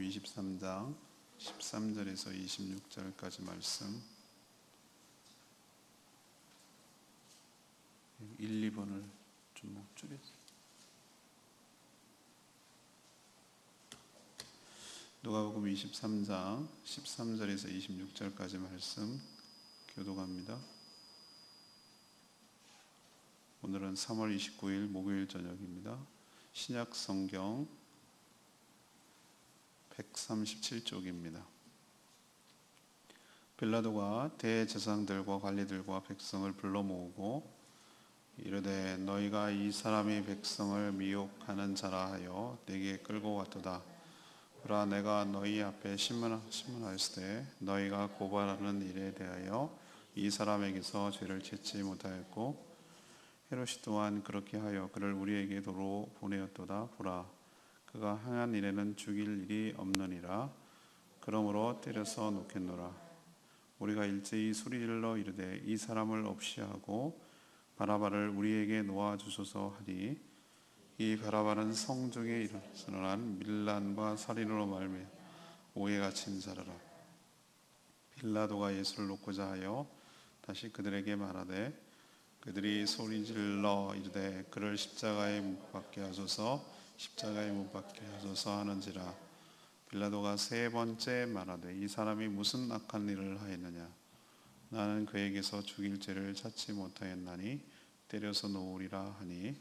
23장 13절에서 26절까지 말씀 1, 2번을 좀 줄여주세요. 누가복음 23장 13절에서 26절까지 말씀 교독합니다. 오늘은 3월 29일 목요일 저녁입니다. 신약 성경 137쪽입니다. 빌라도가 대제사장들과 관리들과 백성을 불러 모으고 이르되 너희가 이 사람이 백성을 미혹하는 자라 하여 내게 끌고 왔도다. 보라, 내가 너희 앞에 신문하였으되 너희가 고발하는 일에 대하여 이 사람에게서 죄를 찾지 못하였고 헤롯이 또한 그렇게 하여 그를 우리에게 도로 보내었도다. 보라, 그가 행한 일에는 죽일 일이 없느니라. 그러므로 때려서 놓겠노라. 우리가 일제히 소리질러 이르되 이 사람을 없이 하고 바라바를 우리에게 놓아주소서 하니 이 바라바는 성중에 일어난 밀란과 살인으로 말미암아 오해가 친 자라라. 빌라도가 예수를 놓고자 하여 다시 그들에게 말하되 그들이 소리질러 이르되 그를 십자가에 못 박게 하소서, 십자가에 못 박게 하소서 하는지라. 빌라도가 세 번째 말하되 이 사람이 무슨 악한 일을 하였느냐. 나는 그에게서 죽일 죄를 찾지 못하였나니 때려서 놓으리라 하니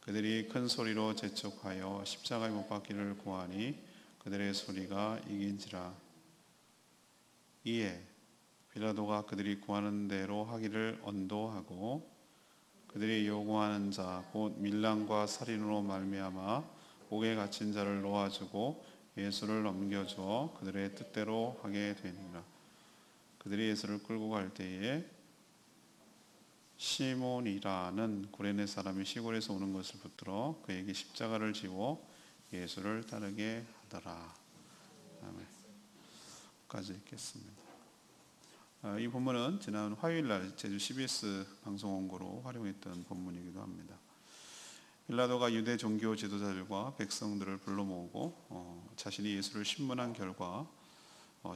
그들이 큰 소리로 재촉하여 십자가에 못 박기를 구하니 그들의 소리가 이긴지라. 이에 빌라도가 그들이 구하는 대로 하기를 언도하고 그들이 요구하는 자 곧 밀란과 살인으로 말미암아 옥에 갇힌 자를 놓아주고 예수를 넘겨주어 그들의 뜻대로 하게 되니라. 그들이 예수를 끌고 갈 때에 시몬이라는 구레네 사람이 시골에서 오는 것을 붙들어 그에게 십자가를 지워 예수를 따르게 하더라. 아멘. 까지 읽겠습니다. 이 본문은 지난 화요일날 제주 CBS 방송 원고로 활용했던 본문이기도 합니다. 빌라도가 유대 종교 지도자들과 백성들을 불러 모으고 자신이 예수를 신문한 결과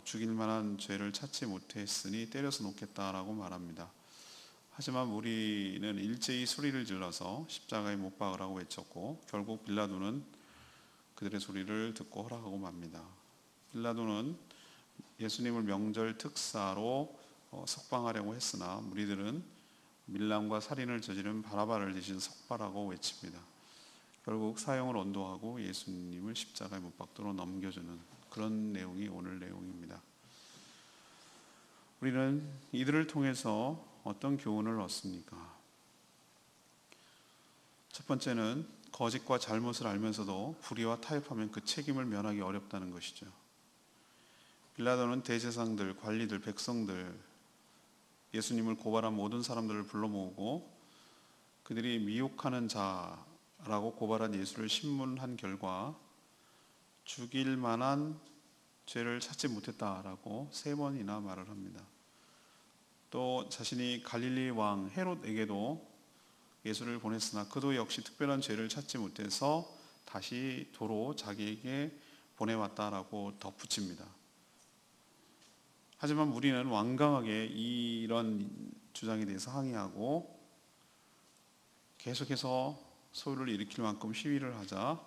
죽일 만한 죄를 찾지 못했으니 때려서 놓겠다라고 말합니다. 하지만 우리는 일제히 소리를 질러서 십자가에 못 박으라고 외쳤고 결국 빌라도는 그들의 소리를 듣고 허락하고 맙니다. 빌라도는 예수님을 명절 특사로 석방하려고 했으나 무리들은 밀란과 살인을 저지른 바라바를 대신 석방하라고 외칩니다. 결국 사형을 언도하고 예수님을 십자가에 못 박도록 넘겨주는 그런 내용이 오늘 내용입니다. 우리는 이들을 통해서 어떤 교훈을 얻습니까? 첫 번째는 거짓과 잘못을 알면서도 불의와 타협하면 그 책임을 면하기 어렵다는 것이죠. 빌라도는 대제사장들, 관리들, 백성들, 예수님을 고발한 모든 사람들을 불러 모으고 그들이 미혹하는 자라고 고발한 예수를 신문한 결과 죽일 만한 죄를 찾지 못했다라고 세 번이나 말을 합니다. 또 자신이 갈릴리 왕 헤롯에게도 예수를 보냈으나 그도 역시 특별한 죄를 찾지 못해서 다시 도로 자기에게 보내왔다라고 덧붙입니다. 하지만 우리는 완강하게 이런 주장에 대해서 항의하고 계속해서 소요를 일으킬 만큼 시위를 하자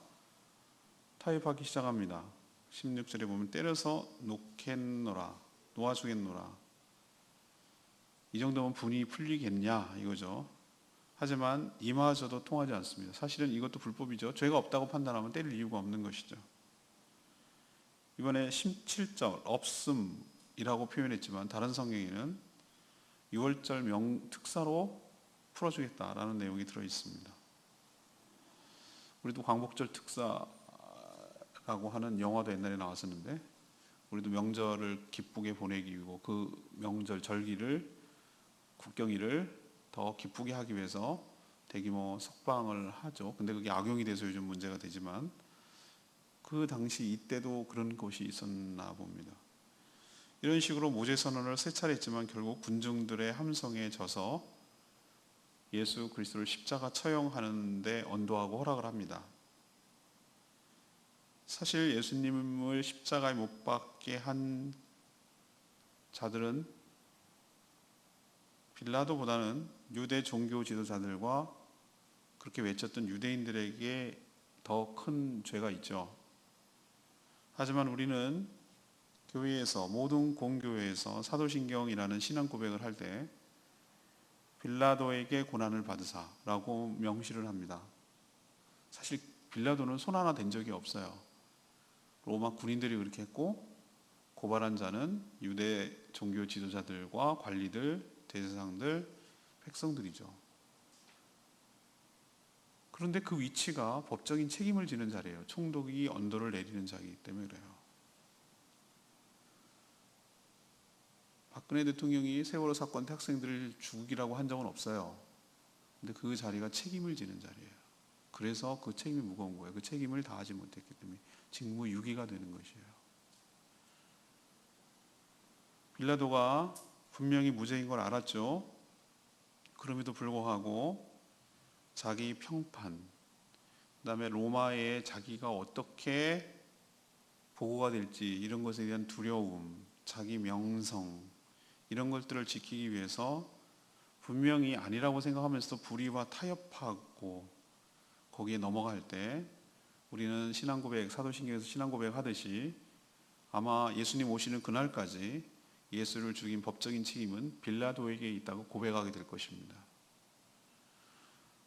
타협하기 시작합니다. 16절에 보면 때려서 놓겠노라, 놓아주겠노라. 이 정도면 분이 풀리겠냐 이거죠. 하지만 이마저도 통하지 않습니다. 사실은 이것도 불법이죠. 죄가 없다고 판단하면 때릴 이유가 없는 것이죠. 이번에 17절 없음이라고 표현했지만 다른 성경에는 6월절 명특사로 풀어주겠다라는 내용이 들어있습니다. 우리도 광복절 특사라고 하는 영화도 옛날에 나왔었는데 우리도 명절을 기쁘게 보내기 위해 그 명절 절기를 국경일을 더 기쁘게 하기 위해서 대규모 석방을 하죠. 근데 그게 악용이 돼서 요즘 문제가 되지만 그 당시 이때도 그런 것이 있었나 봅니다. 이런 식으로 모제선언을 세 차례 했지만 결국 군중들의 함성에 져서 예수 그리스도를 십자가 처형하는 데 언도하고 허락을 합니다. 사실 예수님을 십자가에 못 박게 한 자들은 빌라도보다는 유대 종교 지도자들과 그렇게 외쳤던 유대인들에게 더 큰 죄가 있죠. 하지만 우리는 교회에서, 모든 공교회에서 사도신경이라는 신앙 고백을 할 때 빌라도에게 고난을 받으사라고 명시를 합니다. 사실 빌라도는 손 하나 댄 적이 없어요. 로마 군인들이 그렇게 했고, 고발한 자는 유대 종교 지도자들과 관리들, 대제사장들, 백성들이죠. 그런데 그 위치가 법적인 책임을 지는 자리예요. 총독이 언도를 내리는 자이기 때문에 그래요. 박근혜 대통령이 세월호 사건 때 학생들을 죽이라고 한 적은 없어요. 근데 그 자리가 책임을 지는 자리예요. 그래서 그 책임이 무거운 거예요. 그 책임을 다하지 못했기 때문에 직무유기가 되는 것이에요. 빌라도가 분명히 무죄인 걸 알았죠. 그럼에도 불구하고 자기 평판, 그다음에 로마에 자기가 어떻게 보고가 될지 이런 것에 대한 두려움, 자기 명성 이런 것들을 지키기 위해서 분명히 아니라고 생각하면서도 불의와 타협하고 거기에 넘어갈 때 우리는 신앙고백, 사도신경에서 신앙고백 하듯이 아마 예수님 오시는 그날까지 예수를 죽인 법적인 책임은 빌라도에게 있다고 고백하게 될 것입니다.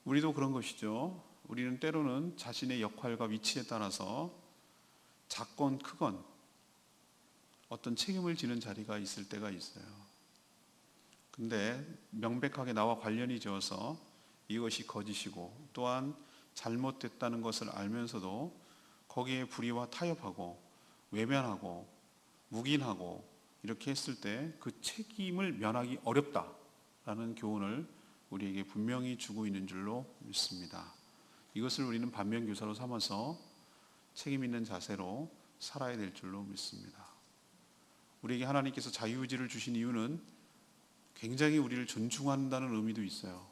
우리도 그런 것이죠. 우리는 때로는 자신의 역할과 위치에 따라서 작건 크건 어떤 책임을 지는 자리가 있을 때가 있어요. 근데 명백하게 나와 관련이 지어서 이것이 거짓이고 또한 잘못됐다는 것을 알면서도 거기에 불의와 타협하고 외면하고 묵인하고 이렇게 했을 때 그 책임을 면하기 어렵다라는 교훈을 우리에게 분명히 주고 있는 줄로 믿습니다. 이것을 우리는 반면교사로 삼아서 책임 있는 자세로 살아야 될 줄로 믿습니다. 우리에게 하나님께서 자유의지를 주신 이유는 굉장히 우리를 존중한다는 의미도 있어요.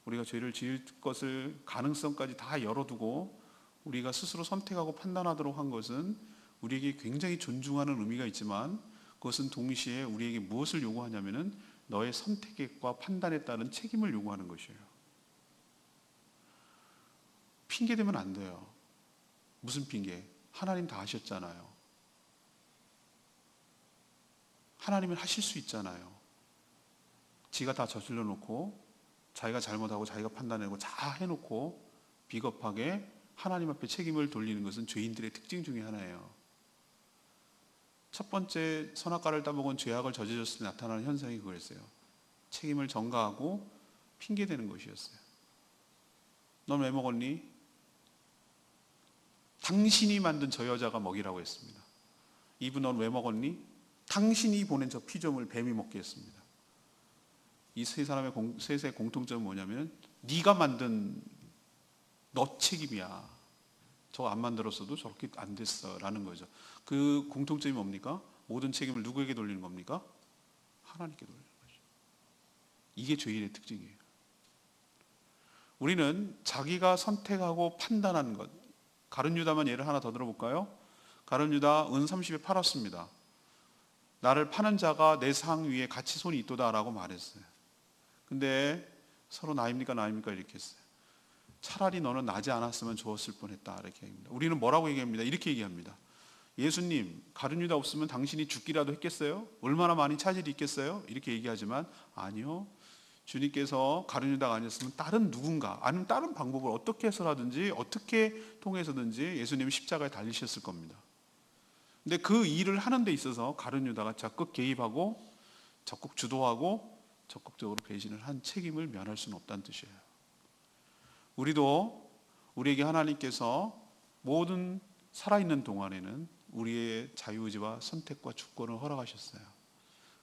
우리가 죄를 지을 것을 가능성까지 다 열어두고 우리가 스스로 선택하고 판단하도록 한 것은 우리에게 굉장히 존중하는 의미가 있지만 그것은 동시에 우리에게 무엇을 요구하냐면은 너의 선택과 판단에 따른 책임을 요구하는 것이에요. 핑계 대면 안 돼요. 무슨 핑계? 하나님 다 하셨잖아요. 하나님은 하실 수 있잖아요. 지가 다 저질러 놓고 자기가 잘못하고 자기가 판단하고 다 해놓고 비겁하게 하나님 앞에 책임을 돌리는 것은 죄인들의 특징 중에 하나예요. 첫 번째 선악과를 따먹은 죄악을 저질렀을 때 나타나는 현상이 그거였어요. 책임을 전가하고 핑계대는 것이었어요. 넌 왜 먹었니? 당신이 만든 저 여자가 먹이라고 했습니다. 이브 넌 왜 먹었니? 당신이 보낸 저 피조물 뱀이 먹게 했습니다. 이 세 사람의 셋의 공통점은 뭐냐면 네가 만든 너 책임이야. 저거 안 만들었어도 저렇게 안 됐어 라는 거죠. 그 공통점이 뭡니까? 모든 책임을 누구에게 돌리는 겁니까? 하나님께 돌리는 거죠. 이게 죄인의 특징이에요. 우리는 자기가 선택하고 판단하는 것. 가룟 유다만 예를 하나 더 들어볼까요? 가룟 유다 은 30에 팔았습니다. 나를 파는 자가 내 상 위에 같이 손이 있도다 라고 말했어요. 근데 서로 나입니까 이렇게 했어요. 차라리 너는 나지 않았으면 좋았을 뻔했다 이렇게 얘기합니다. 우리는 뭐라고 얘기합니다? 이렇게 얘기합니다. 예수님, 가룟 유다 없으면 당신이 죽기라도 했겠어요? 얼마나 많이 차질이 있겠어요? 이렇게 얘기하지만 아니요. 주님께서 가룟 유다가 아니었으면 다른 누군가 아니면 다른 방법을 어떻게 해서라든지 어떻게 통해서든지 예수님이 십자가에 달리셨을 겁니다. 근데 그 일을 하는 데 있어서 가룟 유다가 적극 개입하고 적극 주도하고 적극적으로 배신을 한 책임을 면할 수는 없다는 뜻이에요. 우리도 우리에게 하나님께서 모든 살아있는 동안에는 우리의 자유의지와 선택과 주권을 허락하셨어요.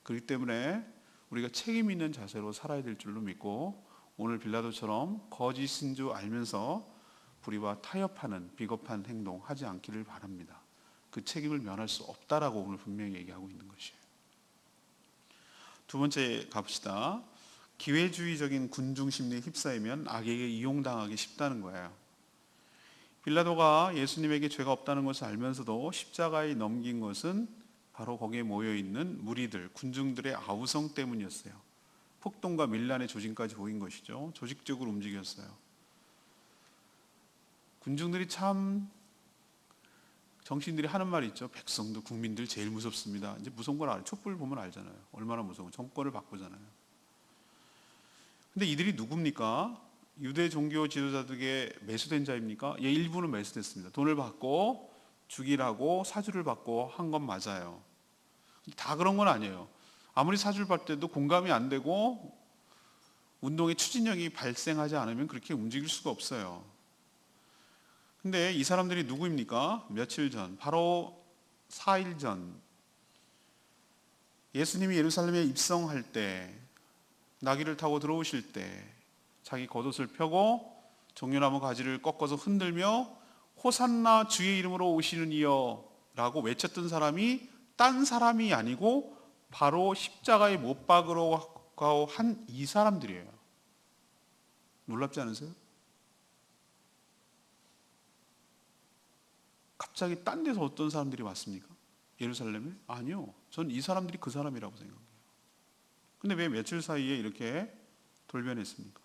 그렇기 때문에 우리가 책임 있는 자세로 살아야 될 줄로 믿고 오늘 빌라도처럼 거짓인 줄 알면서 불의와 타협하는 비겁한 행동 하지 않기를 바랍니다. 그 책임을 면할 수 없다라고 오늘 분명히 얘기하고 있는 것이에요. 두 번째 갑시다. 기회주의적인 군중 심리에 휩싸이면 악에게 이용당하기 쉽다는 거예요. 빌라도가 예수님에게 죄가 없다는 것을 알면서도 십자가에 넘긴 것은 바로 거기에 모여있는 무리들, 군중들의 아우성 때문이었어요. 폭동과 밀란의 조짐까지 보인 것이죠. 조직적으로 움직였어요. 군중들이 참 정치인들이 하는 말이 있죠. 백성도 국민들 제일 무섭습니다. 이제 무서운 걸 알아요. 촛불 보면 알잖아요. 얼마나 무서운 정권을 바꾸잖아요. 근데 이들이 누굽니까? 유대 종교 지도자들에게 매수된 자입니까? 예, 일부는 매수됐습니다. 돈을 받고 죽이라고 사주를 받고 한 건 맞아요. 다 그런 건 아니에요. 아무리 사주를 받을 때도 공감이 안 되고 운동의 추진력이 발생하지 않으면 그렇게 움직일 수가 없어요. 근데 이 사람들이 누구입니까? 며칠 전, 바로 4일 전 예수님이 예루살렘에 입성할 때, 나귀를 타고 들어오실 때 자기 겉옷을 펴고 종려나무 가지를 꺾어서 흔들며 호산나 주의 이름으로 오시는 이여 라고 외쳤던 사람이 딴 사람이 아니고 바로 십자가에 못 박으러 한 이 사람들이에요. 놀랍지 않으세요? 갑자기 딴 데서 어떤 사람들이 왔습니까? 예루살렘에? 아니요. 전 이 사람들이 그 사람이라고 생각해요. 근데 왜 며칠 사이에 이렇게 돌변했습니까?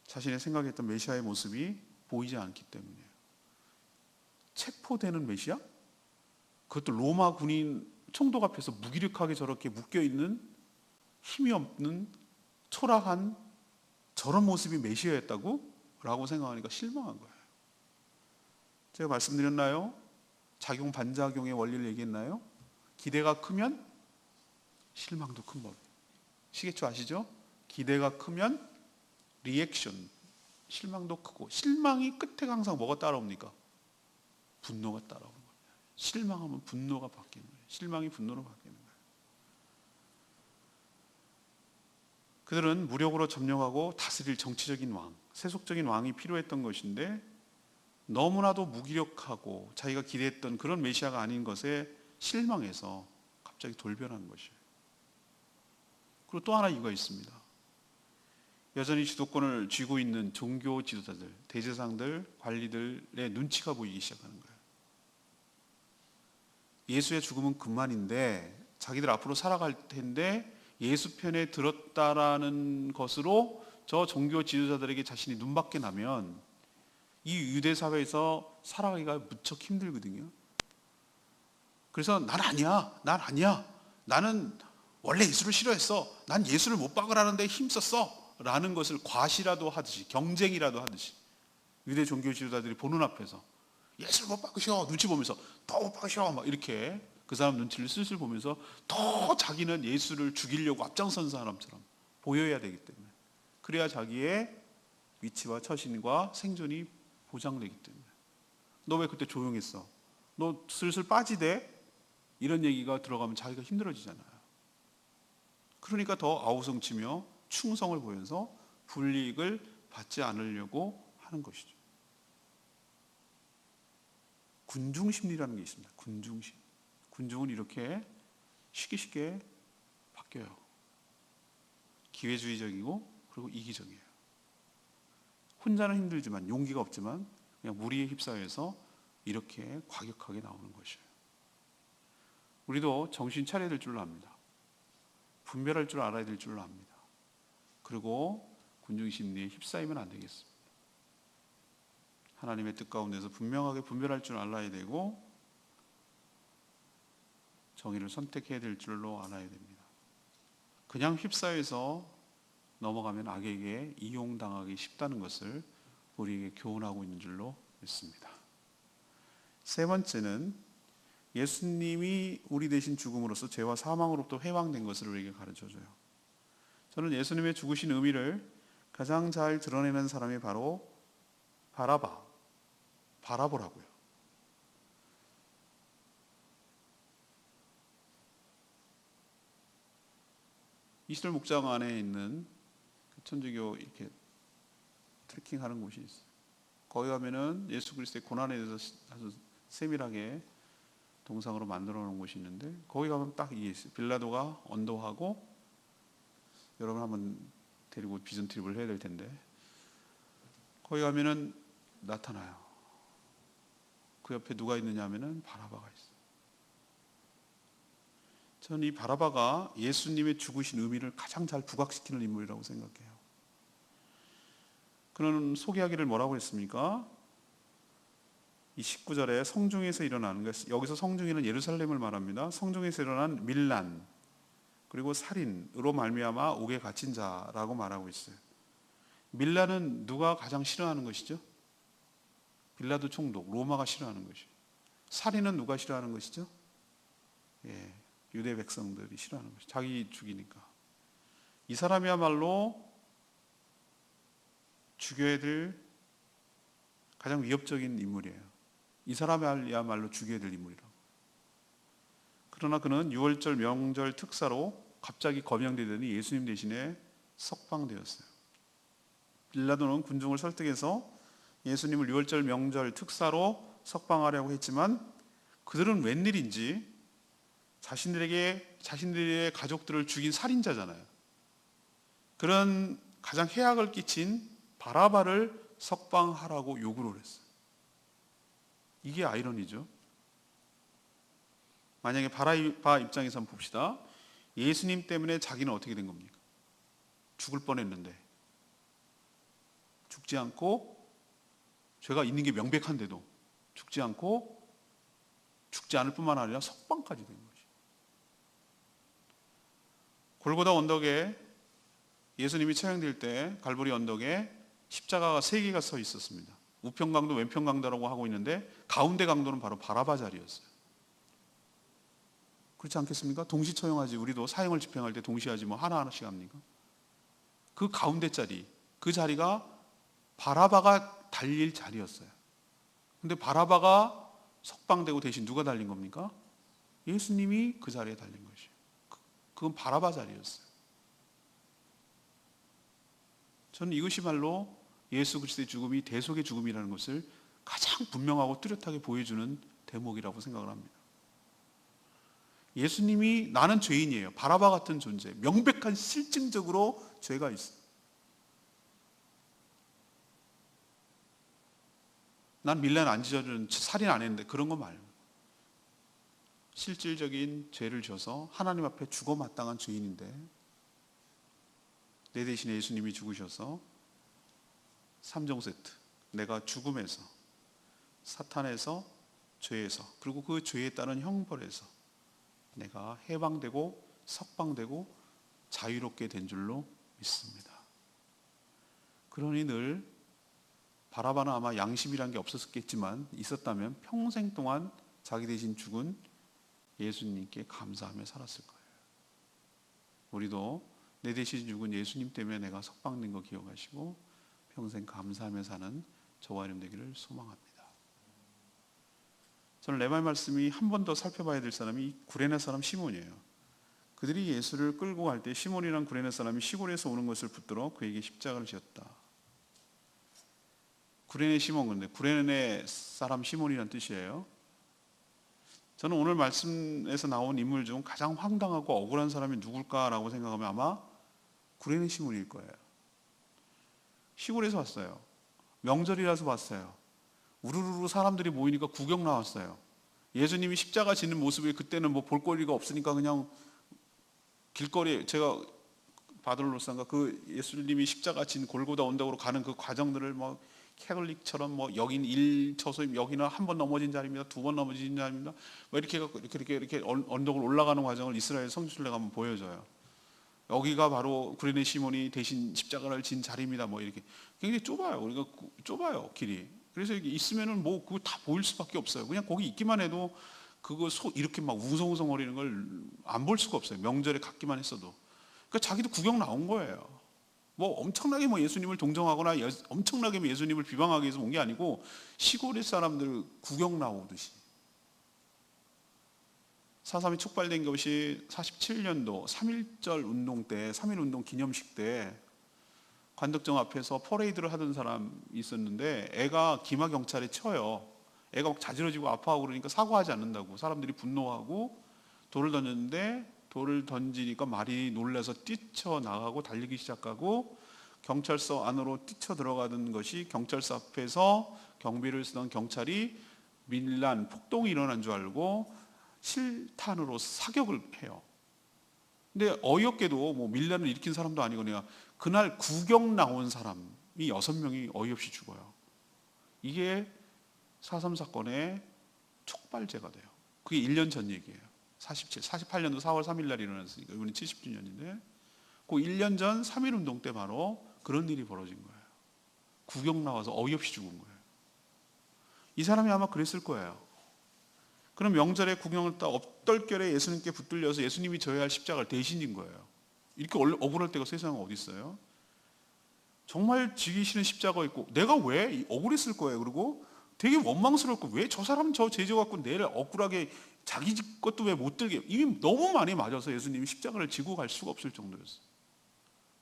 자신의 생각했던 메시아의 모습이 보이지 않기 때문이에요. 체포되는 메시아? 그것도 로마 군인 총독 앞에서 무기력하게 저렇게 묶여있는 힘이 없는 초라한 저런 모습이 메시아였다고? 라고 생각하니까 실망한 거예요. 제가 말씀드렸나요? 작용 반작용의 원리를 얘기했나요? 기대가 크면 실망도 큰 법. 시계추 아시죠? 기대가 크면 리액션, 실망도 크고, 실망이 끝에 항상 뭐가 따라옵니까? 분노가 따라오는 거예요. 실망하면 분노가 바뀌는 거예요. 실망이 분노로 바뀌는 거예요. 그들은 무력으로 점령하고 다스릴 정치적인 왕, 세속적인 왕이 필요했던 것인데 너무나도 무기력하고 자기가 기대했던 그런 메시아가 아닌 것에 실망해서 갑자기 돌변한 것이에요. 그리고 또 하나 이유가 있습니다. 여전히 주도권을 쥐고 있는 종교 지도자들, 대제사장들, 관리들의 눈치가 보이기 시작하는 거예요. 예수의 죽음은 그만인데 자기들 앞으로 살아갈 텐데 예수 편에 들었다라는 것으로 저 종교 지도자들에게 자신이 눈밖에 나면 이 유대 사회에서 살아가기가 무척 힘들거든요. 그래서 난 아니야. 나는 원래 예수를 싫어했어. 난 예수를 못 박으라는데 힘썼어. 라는 것을 과시라도 하듯이, 경쟁이라도 하듯이 유대 종교 지도자들이 보는 앞에서 예수를 못 박으셔. 눈치 보면서 더 못 박으셔. 막 이렇게 그 사람 눈치를 슬슬 보면서 더 자기는 예수를 죽이려고 앞장선 사람처럼 보여야 되기 때문에, 그래야 자기의 위치와 처신과 생존이 보장되기 때문에. 너 왜 그때 조용했어? 너 슬슬 빠지대? 이런 얘기가 들어가면 자기가 힘들어지잖아요. 그러니까 더 아우성치며 충성을 보여서 불이익을 받지 않으려고 하는 것이죠. 군중심리라는 게 있습니다. 군중심. 군중은 이렇게 쉽게 바뀌어요. 기회주의적이고 그리고 이기적이에요. 혼자는 힘들지만, 용기가 없지만 그냥 무리에 휩싸여서 이렇게 과격하게 나오는 것이에요. 우리도 정신 차려야 될 줄로 압니다. 분별할 줄 알아야 될 줄로 압니다. 그리고 군중심리에 휩싸이면 안 되겠습니다. 하나님의 뜻 가운데서 분명하게 분별할 줄 알아야 되고 정의를 선택해야 될 줄로 알아야 됩니다. 그냥 휩싸여서 넘어가면 악에게 이용당하기 쉽다는 것을 우리에게 교훈하고 있는 줄로 믿습니다. 세 번째는 예수님이 우리 대신 죽음으로써 죄와 사망으로부터 해방된 것을 우리에게 가르쳐줘요. 저는 예수님의 죽으신 의미를 가장 잘 드러내는 사람이 바로 바라보라고요. 이스라엘 목장 안에 있는 천주교 이렇게 트레킹하는 곳이 있어요. 거기 가면은 예수 그리스도의 고난에 대해서 아주 세밀하게 동상으로 만들어 놓은 곳이 있는데 거기 가면 딱 이게 있어요. 빌라도가 언도하고, 여러분 한번 데리고 비전 트립을 해야 될 텐데, 거기 가면은 나타나요. 그 옆에 누가 있느냐 하면은 바라바가 있어요. 저는 이 바라바가 예수님의 죽으신 의미를 가장 잘 부각시키는 인물이라고 생각해요. 그는 소개하기를 뭐라고 했습니까? 이 19절에 성중에서 일어나는 것, 여기서 성중에는 예루살렘을 말합니다. 성중에서 일어난 밀란 그리고 살인으로 말미암아 옥에 갇힌 자라고 말하고 있어요. 밀란은 누가 가장 싫어하는 것이죠? 빌라도 총독, 로마가 싫어하는 것이죠. 살인은 누가 싫어하는 것이죠? 유대 백성들이 싫어하는 것이죠. 자기 죽이니까. 이 사람이야말로 죽여야 될 가장 위협적인 인물이에요. 이 사람이야말로 죽여야 될 인물이라고. 그러나 그는 6월절 명절 특사로 갑자기 거명되더니 예수님 대신에 석방되었어요. 빌라도는 군중을 설득해서 예수님을 6월절 명절 특사로 석방하려고 했지만 그들은 웬일인지 자신들의 가족들을 죽인 살인자잖아요. 그런 가장 해악을 끼친 바라바를 석방하라고 요구를 했어요. 이게 아이러니죠. 만약에 바라바 입장에서 한번 봅시다. 예수님 때문에 자기는 어떻게 된 겁니까? 죽을 뻔했는데 죽지 않고 죄가 있는 게 명백한데도 죽지 않고 죽지 않을 뿐만 아니라 석방까지 된 것이죠. 골고다 언덕에 예수님이 처형될 때 갈보리 언덕에 십자가가 3개가 서 있었습니다. 우편 강도 왼편 강도라고 하고 있는데 가운데 강도는 바로 바라바 자리였어요. 그렇지 않겠습니까? 동시 처형하지. 우리도 사형을 집행할 때 동시하지 뭐 하나하나씩 합니까? 그 가운데 자리, 그 자리가 바라바가 달릴 자리였어요. 근데 바라바가 석방되고 대신 누가 달린 겁니까? 예수님이 그 자리에 달린 것이에요. 그건 바라바 자리였어요. 저는 이것이말로 예수 그리스도의 죽음이 대속의 죽음이라는 것을 가장 분명하고 뚜렷하게 보여주는 대목이라고 생각을 합니다. 예수님이 나는 죄인이에요. 바라바 같은 존재. 명백한 실증적으로 죄가 있어요. 난 밀란 안 저지른 살인 안 했는데 그런 거 말고 실질적인 죄를 져서 하나님 앞에 죽어 마땅한 죄인인데 내 대신에 예수님이 죽으셔서 3종 세트, 내가 죽음에서, 사탄에서, 죄에서, 그리고 그 죄에 따른 형벌에서 내가 해방되고 석방되고 자유롭게 된 줄로 믿습니다. 그러니 늘 바라바는 아마 양심이란 게 없었겠지만 있었다면 평생 동안 자기 대신 죽은 예수님께 감사하며 살았을 거예요. 우리도 내 대신 죽은 예수님 때문에 내가 석방된 거 기억하시고 평생 감사하며 사는 저와 여러분 되기를 소망합니다. 저는 레마의 말씀이 한 번 더 살펴봐야 될 사람이 구레네 사람 시몬이에요. 그들이 예수를 끌고 갈 때 시몬이란 구레네 사람이 시골에서 오는 것을 붙들어 그에게 십자가를 지었다. 구레네 시몬, 근데 구레네 사람 시몬이란 뜻이에요. 저는 오늘 말씀에서 나온 인물 중 가장 황당하고 억울한 사람이 누굴까라고 생각하면 아마 구레네 시몬일 거예요. 시골에서 왔어요. 명절이라서 왔어요. 우르르 사람들이 모이니까 구경 나왔어요. 예수님이 십자가 지는 모습이 그때는 뭐 볼거리가 없으니까 그냥 길거리에 제가 바들로산가 그 예수님이 십자가 진 골고다 언덕으로 가는 그 과정들을 뭐 캐톨릭처럼 뭐 여긴 1처소 여기는 한 번 넘어진 자리입니다. 2번 넘어진 자리입니다. 뭐 이렇게 언덕을 올라가는 과정을 이스라엘 성지순례가 한번 보여줘요. 여기가 바로 구레네 시몬이 대신 십자가를 진 자리입니다. 뭐 이렇게 굉장히 좁아요. 우리가 좁아요 길이. 그래서 있으면은 뭐 그거 다 보일 수밖에 없어요. 그냥 거기 있기만 해도 그거 이렇게 막 웅성웅성거리는 걸 안 볼 수가 없어요. 명절에 갔기만 했어도. 그러니까 자기도 구경 나온 거예요. 뭐 엄청나게 뭐 예수님을 동정하거나 엄청나게 뭐 예수님을 비방하기 위해서 온 게 아니고 시골의 사람들 구경 나오듯이. 4.3이 촉발된 것이 47년도 3.1절 운동 때 3.1 운동 기념식 때 관덕정 앞에서 퍼레이드를 하던 사람이 있었는데 애가 기마 경찰에 쳐요. 애가 막 자지러지고 아파하고 그러니까 사과하지 않는다고 사람들이 분노하고 돌을 던졌는데 돌을 던지니까 말이 놀라서 뛰쳐나가고 달리기 시작하고 경찰서 안으로 뛰쳐 들어가던 것이 경찰서 앞에서 경비를 쓰던 경찰이 밀란 폭동이 일어난 줄 알고 실탄으로 사격을 해요. 근데 어이없게도 뭐 밀란을 일으킨 사람도 아니고 그냥 그날 구경 나온 사람이 6명이 어이없이 죽어요. 이게 4.3 사건의 촉발제가 돼요. 그게 1년 전 얘기예요. 48년도 4월 3일 날 일어났으니까 이번에 70주년인데 그 1년 전 3.1운동 때 바로 그런 일이 벌어진 거예요. 구경 나와서 어이없이 죽은 거예요. 이 사람이 아마 그랬을 거예요. 그럼 명절에 구경을 딱 엎떨결에 예수님께 붙들려서 예수님이 져야 할 십자가를 대신 진 거예요. 이렇게 억울할 때가 세상에 어디 있어요? 정말 지기 싫은 십자가 있고 내가 왜 억울했을 거예요. 그리고 되게 원망스럽고 왜 저 사람 저 죄져 갖고 내를 억울하게 자기 것도 왜 못 들게 이미 너무 많이 맞아서 예수님이 십자가를 지고 갈 수가 없을 정도였어요.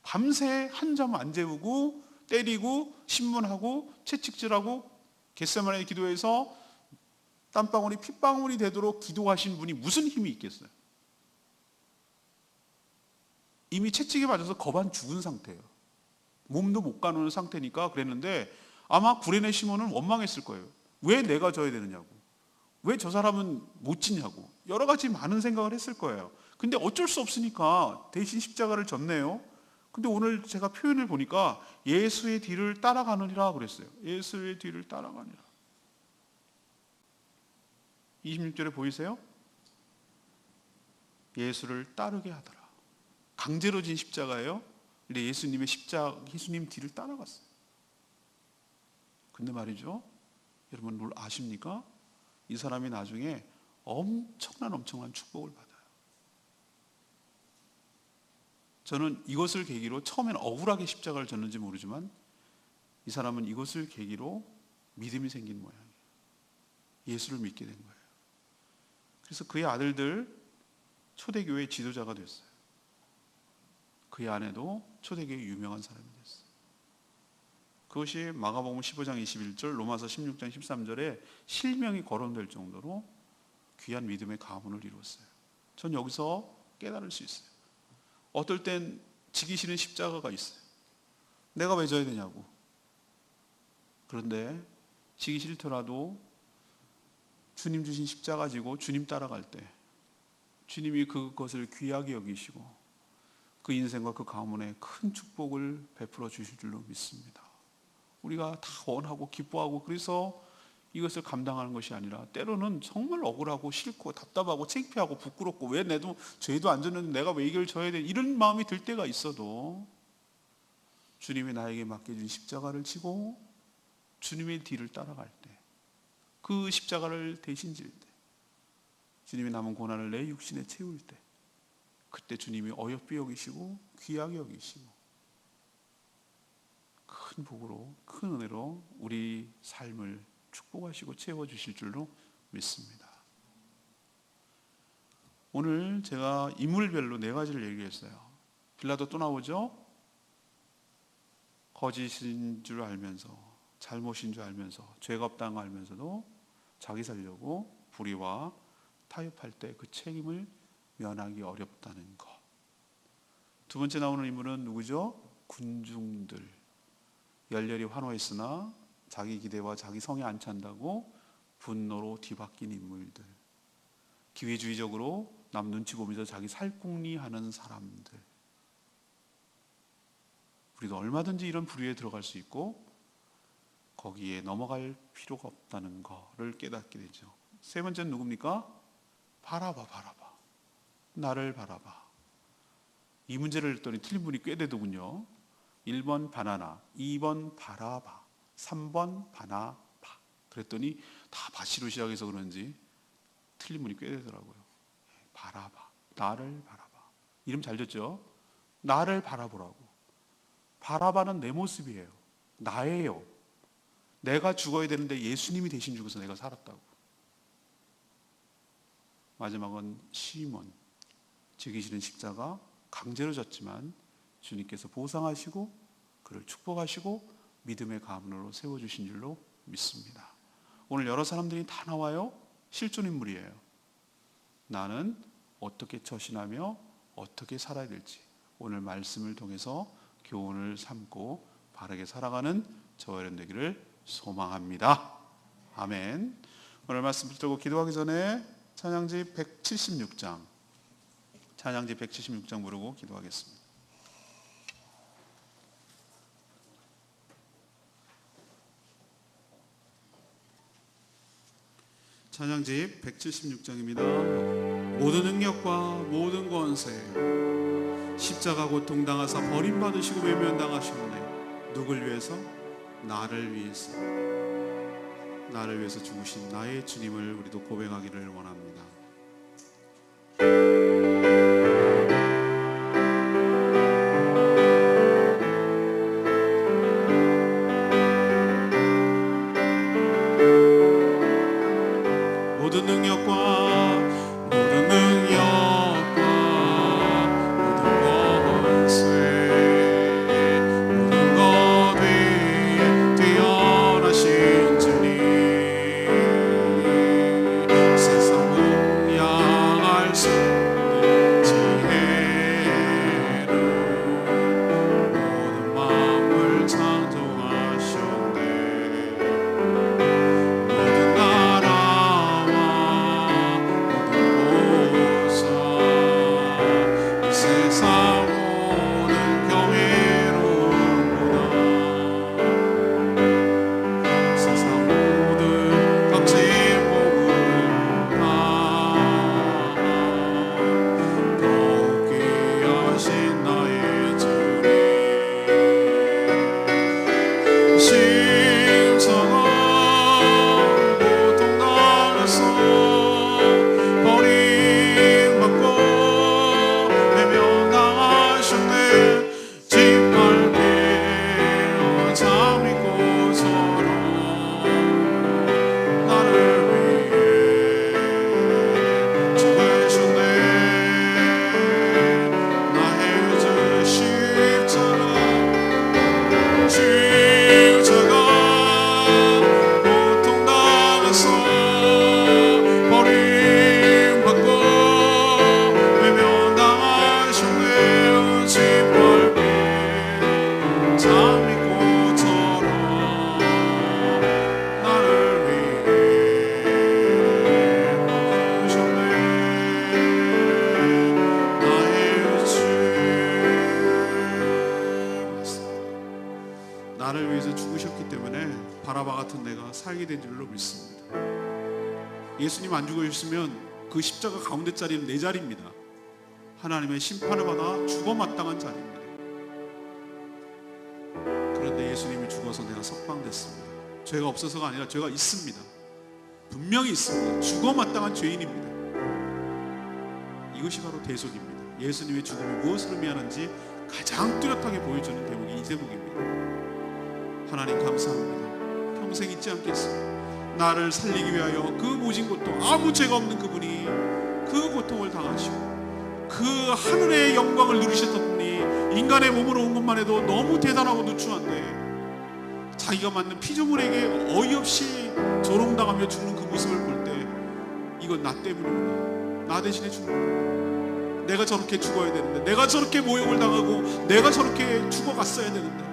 밤새 한 잠 안 재우고 때리고 신문하고 채찍질하고 겟세마네 기도해서 땀방울이 핏방울이 되도록 기도하신 분이 무슨 힘이 있겠어요? 이미 채찍에 맞아서 거반 죽은 상태예요. 몸도 못 가누는 상태니까 그랬는데 아마 구레네 시몬은 원망했을 거예요. 왜 내가 져야 되느냐고. 왜 저 사람은 못 지냐고. 여러 가지 많은 생각을 했을 거예요. 근데 어쩔 수 없으니까 대신 십자가를 졌네요. 근데 오늘 제가 표현을 보니까 예수의 뒤를 따라가느니라 그랬어요. 예수의 뒤를 따라가니라. 26절에 보이세요? 예수를 따르게 하더라. 강제로 진 십자가예요. 근데 예수님 뒤를 따라갔어요. 근데 말이죠. 여러분 뭘 아십니까? 이 사람이 나중에 엄청난 축복을 받아요. 저는 이것을 계기로 처음엔 억울하게 십자가를 졌는지 모르지만 이 사람은 이것을 계기로 믿음이 생긴 모양이에요. 예수를 믿게 된 거예요. 그래서 그의 아들들 초대교회 지도자가 됐어요. 그의 아내도 초대교회 유명한 사람이 됐어요. 그것이 마가복음 15장 21절, 로마서 16장 13절에 실명이 거론될 정도로 귀한 믿음의 가문을 이루었어요. 전 여기서 깨달을 수 있어요. 어떨 땐 지기 싫은 십자가가 있어요. 내가 왜 져야 되냐고. 그런데 지기 싫더라도 주님 주신 십자가 지고 주님 따라갈 때 주님이 그것을 귀하게 여기시고 그 인생과 그 가문에 큰 축복을 베풀어 주실 줄로 믿습니다. 우리가 다 원하고 기뻐하고 그래서 이것을 감당하는 것이 아니라 때로는 정말 억울하고 싫고 답답하고 창피하고 부끄럽고 왜 내도 죄도 안 졌는데 내가 왜 이걸 져야 돼 이런 마음이 들 때가 있어도 주님이 나에게 맡겨준 십자가를 지고 주님의 뒤를 따라갈 때 그 십자가를 대신 질 때 주님이 남은 고난을 내 육신에 채울 때 그때 주님이 어여삐 여기시고 귀하게 여기시고 큰 복으로 큰 은혜로 우리 삶을 축복하시고 채워주실 줄로 믿습니다. 오늘 제가 인물별로 4가지를 얘기했어요. 빌라도 또 나오죠? 거짓인 줄 알면서 잘못인 줄 알면서 죄가 없다는 거 알면서도 자기 살려고 불의와 타협할 때 그 책임을 면하기 어렵다는 것. 두 번째 나오는 인물은 누구죠? 군중들. 열렬히 환호했으나 자기 기대와 자기 성에 안 찬다고 분노로 뒤바뀐 인물들. 기회주의적으로 남 눈치 보면서 자기 살궁리하는 사람들. 우리도 얼마든지 이런 부류에 들어갈 수 있고 거기에 넘어갈 필요가 없다는 것을 깨닫게 되죠. 세 번째는 누굽니까? 바라봐. 나를 바라봐. 이 문제를 했더니 틀린 분이 꽤 되더군요. 1번 바나나, 2번 바라봐, 3번 바나봐. 그랬더니 다 바시로 시작해서 그런지 틀린 분이 꽤 되더라고요. 바라봐, 나를 바라봐. 이름 잘 졌죠? 나를 바라보라고. 바라봐는 내 모습이에요. 나예요. 내가 죽어야 되는데 예수님이 대신 죽어서 내가 살았다고. 마지막은 시몬. 지기 싫은 십자가 강제로 졌지만 주님께서 보상하시고 그를 축복하시고 믿음의 가문으로 세워주신 줄로 믿습니다. 오늘 여러 사람들이 다 나와요. 실존인물이에요. 나는 어떻게 처신하며 어떻게 살아야 될지 오늘 말씀을 통해서 교훈을 삼고 바르게 살아가는 저와 여러분 되기를 소망합니다. 아멘. 오늘 말씀 붙들고 기도하기 전에 찬양지 176장 부르고 기도하겠습니다. 찬양집 176장입니다. 모든 능력과 모든 권세 십자가 고통 당하사 버림받으시고 외면당하셨네. 누굴 위해서? 나를 위해서 죽으신 나의 주님을 우리도 고백하기를 원합니다. 모든 능력과 모든 권세 모든 것 위에 뛰어나신 주님, 세상 공양할 수 없는 지혜를 모든 만물 창조하셨네. 모든 나라와 모든 보사 이 세상 모든 경외로구나. 세상 모든 값진 복을 다 더욱 귀하신 나의 주님, 십자가 고통당해서 버림받고 외면당하셨네. 짓밟히어 잠있고처럼 나를 위해 죽으셨네. 나의 주 십자가 고통당해서 버림받고 외면당하셨네. 짓밟힌 잠있고처럼 나를 위해 죽으셨네. 나의 주 나를 위해서 죽으셨기 때문에 바라바 같은 내가 살게 된 줄로 믿습니다. 예수님 안 죽으셨으면 그 십자가 가운데 자리는 내 자리입니다. 하나님의 심판을 받아 죽어 마땅한 자리입니다. 그런데 예수님이 죽어서 내가 석방됐습니다. 죄가 없어서가 아니라 죄가 있습니다. 분명히 있습니다. 죽어 마땅한 죄인입니다. 이것이 바로 대속입니다. 예수님의 죽음이 무엇을 의미하는지 가장 뚜렷하게 보여주는 대목이 이 대목입니다. 하나님 감사합니다. 평생 잊지 않겠습니다. 나를 살리기 위하여 그 모진 고통, 아무 죄가 없는 그분이 그 고통을 당하시고 그 하늘의 영광을 누리셨던 분이 인간의 몸으로 온 것만 해도 너무 대단하고 누추한데 자기가 맞는 피조물에게 어이없이 조롱당하며 죽는 그 모습을 볼 때 이건 나 때문이구나. 나 대신에 죽는, 내가 저렇게 죽어야 되는데, 내가 저렇게 모욕을 당하고 내가 저렇게 죽어갔어야 되는데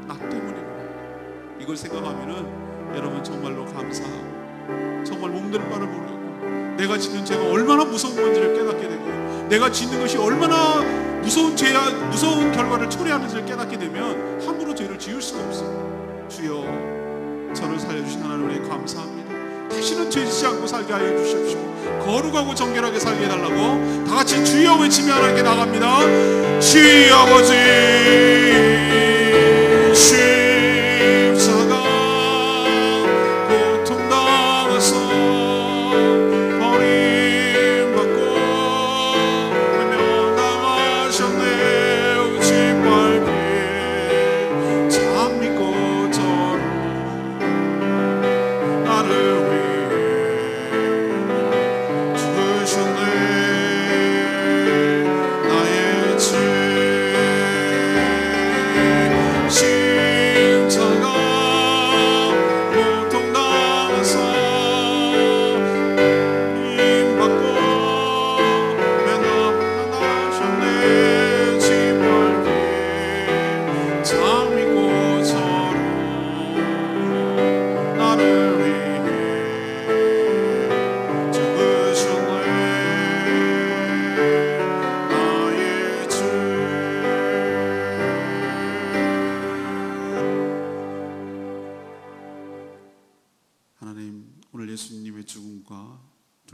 나 때문이구나. 이걸 생각하면은 여러분 정말로 감사하고 정말 몸둘 바를 모르고 내가 짓는 죄가 얼마나 무서운 건지를 깨닫게 되고 내가 짓는 것이 얼마나 무서운 죄야, 무서운 결과를 초래하는지를 깨닫게 되면 함부로 죄를 지을 수가 없어요. 주여, 저를 살려주신 하나님께 감사합니다. 다시는 죄 짓지 않고 살게 하여 주십시오. 거룩하고 정결하게 살게 해달라고 다 같이 주여 외치며 하나님께 나갑니다. 주여 아버지, 십자가 고통당해서 버림받고 외면당하셨네. 짓밟힌 잠있고처럼 나를 위해 죽으셨네. 나의 죄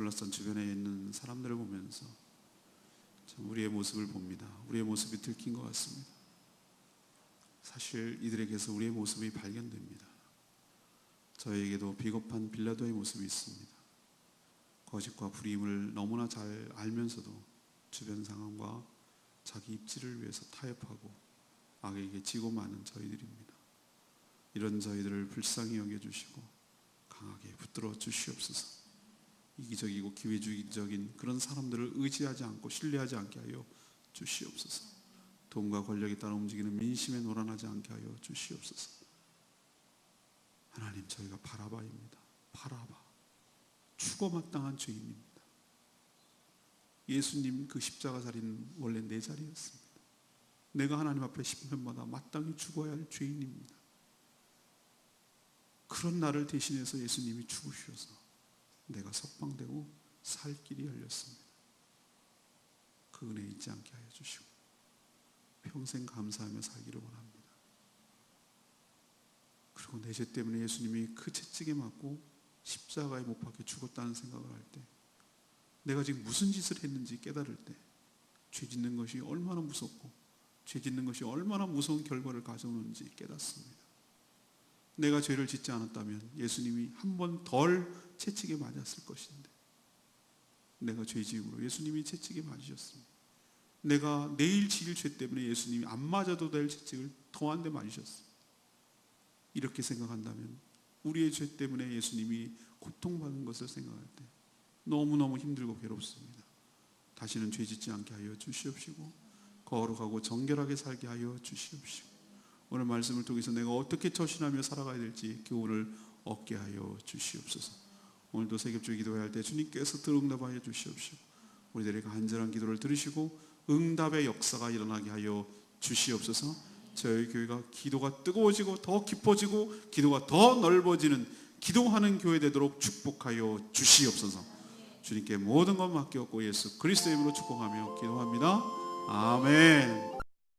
둘러싼 주변에 있는 사람들을 보면서 참 우리의 모습을 봅니다. 우리의 모습이 들킨 것 같습니다. 사실 이들에게서 우리의 모습이 발견됩니다. 저에게도 비겁한 빌라도의 모습이 있습니다. 거짓과 불의임을 너무나 잘 알면서도 주변 상황과 자기 입지를 위해서 타협하고 악에게 지고 마는 저희들입니다. 이런 저희들을 불쌍히 여겨주시고 강하게 붙들어 주시옵소서. 이기적이고 기회주의적인 그런 사람들을 의지하지 않고 신뢰하지 않게 하여 주시옵소서. 돈과 권력에 따라 움직이는 민심에 노란하지 않게 하여 주시옵소서. 하나님, 저희가 바라바입니다. 바라바, 죽어마땅한 죄인입니다. 예수님 그 십자가 자리는 원래 내 자리였습니다. 내가 하나님 앞에 십년마다 마땅히 죽어야 할 죄인입니다. 그런 나를 대신해서 예수님이 죽으셔서 내가 석방되고 살 길이 열렸습니다. 그 은혜 잊지 않게 하여 주시고 평생 감사하며 살기를 원합니다. 그리고 내 죄 때문에 예수님이 그 채찍에 맞고 십자가에 못 박혀 죽었다는 생각을 할 때, 내가 지금 무슨 짓을 했는지 깨달을 때, 죄 짓는 것이 얼마나 무섭고 죄 짓는 것이 얼마나 무서운 결과를 가져오는지 깨닫습니다. 내가 죄를 짓지 않았다면 예수님이 한 번 덜 채찍에 맞았을 것인데, 내가 죄 지음으로 예수님이 채찍에 맞으셨습니다. 내가 내일 지을 죄 때문에 예수님이 안 맞아도 될 채찍을 더 한 대 맞으셨습니다. 이렇게 생각한다면 우리의 죄 때문에 예수님이 고통받은 것을 생각할 때 너무너무 힘들고 괴롭습니다. 다시는 죄 짓지 않게 하여 주시옵시고 거룩하고 정결하게 살게 하여 주시옵시고 오늘 말씀을 통해서 내가 어떻게 처신하며 살아가야 될지 교훈을 얻게 하여 주시옵소서. 오늘도 새벽주의 기도회 할 때 주님께서 응답하여 주시옵시고 우리들의 간절한 기도를 들으시고 응답의 역사가 일어나게 하여 주시옵소서. 저희 교회가 기도가 뜨거워지고 더 깊어지고 기도가 더 넓어지는 기도하는 교회 되도록 축복하여 주시옵소서. 주님께 모든 것 맡겼고 예수 그리스도의 이름으로 축복하며 기도합니다. 아멘.